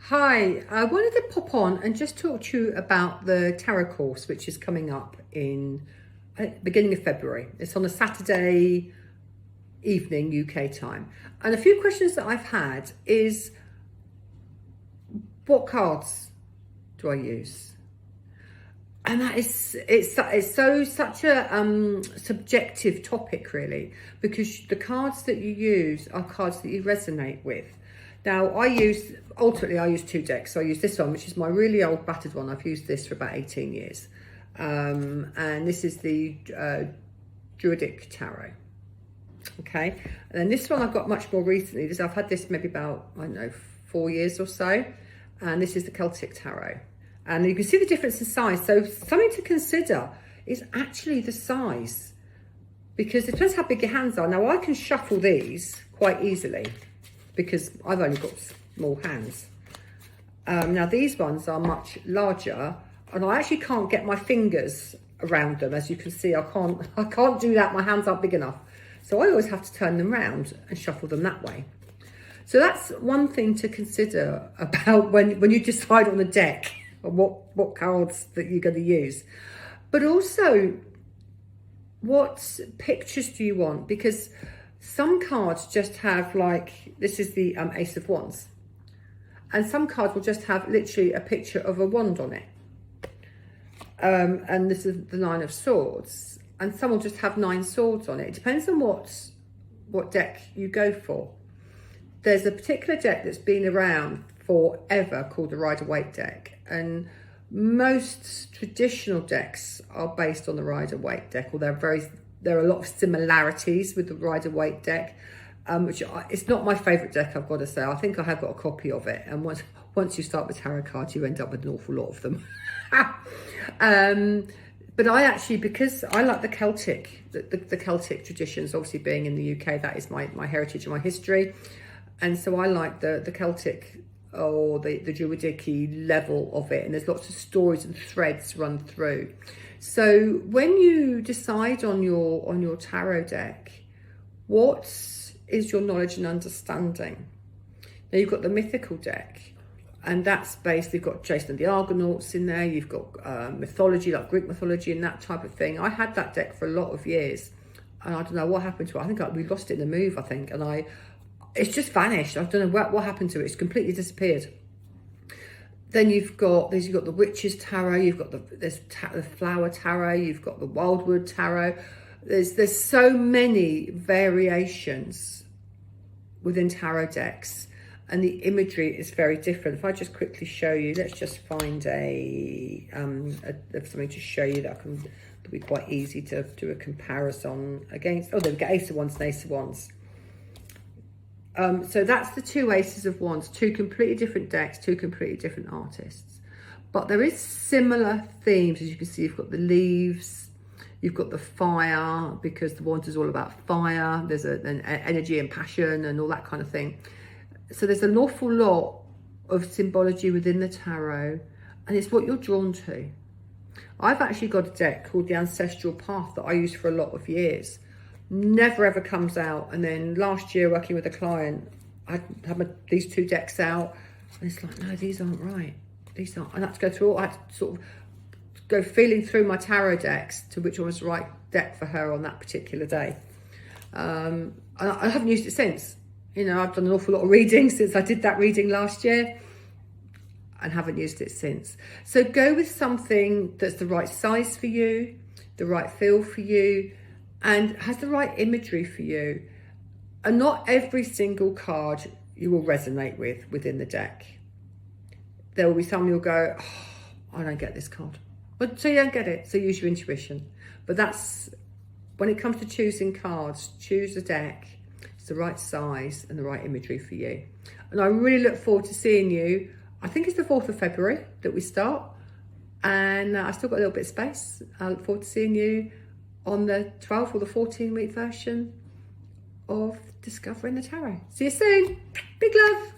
Hi, I wanted to pop on and just talk to you about the tarot course, which is coming up in beginning of February. It's on a Saturday evening UK time. And a few questions that I've had is, what cards do I use? And that is, such a subjective topic really, because the cards that you use are cards that you resonate with. Now ultimately I use two decks. So I use this one, which is my really old battered one. I've used this for about 18 years. And this is the Druidic Tarot. Okay. And then this one I've got much more recently. I've had this maybe about, 4 years or so. And this is the Celtic Tarot. And you can see the difference in size. So something to consider is actually the size, because it depends how big your hands are. Now I can shuffle these quite easily because I've only got small hands. Now these ones are much larger, and I actually can't get my fingers around them. As you can see, I can't do that. My hands aren't big enough. So I always have to turn them round and shuffle them that way. So that's one thing to consider about when you decide on a deck what cards that you're going to use. But also, what pictures do you want? Because some cards just have, like, this is the Ace of Wands. And some cards will just have literally a picture of a wand on it. And this is the Nine of Swords. And some will just have 9 swords on it. It depends on what deck you go for. There's a particular deck that's been around forever called the Rider-Waite deck. And most traditional decks are based on the Rider-Waite deck, or there are a lot of similarities with the Rider-Waite deck, it's not my favourite deck, I've got to say. I think I have got a copy of it, and once you start with tarot cards, you end up with an awful lot of them. But I actually, because I like the Celtic, the Celtic traditions, obviously being in the UK, that is my heritage and my history, and so I like the Celtic or the Druidic-y level of it, and there's lots of stories and threads run through. So when you decide on your tarot deck, what is your knowledge and understanding? Now you've got the mythical deck, and that's based, you've got Jason and the Argonauts in there, you've got mythology, like Greek mythology and that type of thing. I had that deck for a lot of years, and I don't know what happened to it. I think we lost it in the move, I think, and it's just vanished. I don't know what happened to it. It's completely disappeared. Then you've got the Witches Tarot, you've got the Flower Tarot, you've got the Wildwood Tarot. There's so many variations within tarot decks, and the imagery is very different. If I just quickly show you, let's just find something to show you that it'll be quite easy to do a comparison against. Oh, there we go, Ace of Wands and Ace of Wands. So that's the two Aces of Wands, two completely different decks, two completely different artists. But there is similar themes. As you can see, you've got the leaves, you've got the fire, because the Wands is all about fire. There's an energy and passion and all that kind of thing. So there's an awful lot of symbology within the tarot, and it's what you're drawn to. I've actually got a deck called the Ancestral Path that I used for a lot of years. Never ever comes out, and then last year working with a client, I had these two decks out, and it's like, no, these aren't right, these aren't. And I had to go through, I had to sort of go feeling through my tarot decks to which one was the right deck for her on that particular day. And I haven't used it since. I've done an awful lot of reading since I did that reading last year, and haven't used it since. So go with something that's the right size for you, the right feel for you, and has the right imagery for you. And not every single card you will resonate with within the deck. There will be some you'll go, oh, I don't get this card. But so you don't get it, so use your intuition. But that's, when it comes to choosing cards, choose a deck. It's the right size and the right imagery for you. And I really look forward to seeing you. I think it's the 4th of February that we start. And I've still got a little bit of space. I look forward to seeing you on the 12 or the 14-week version of Discovering the Tarot. See you soon. Big love.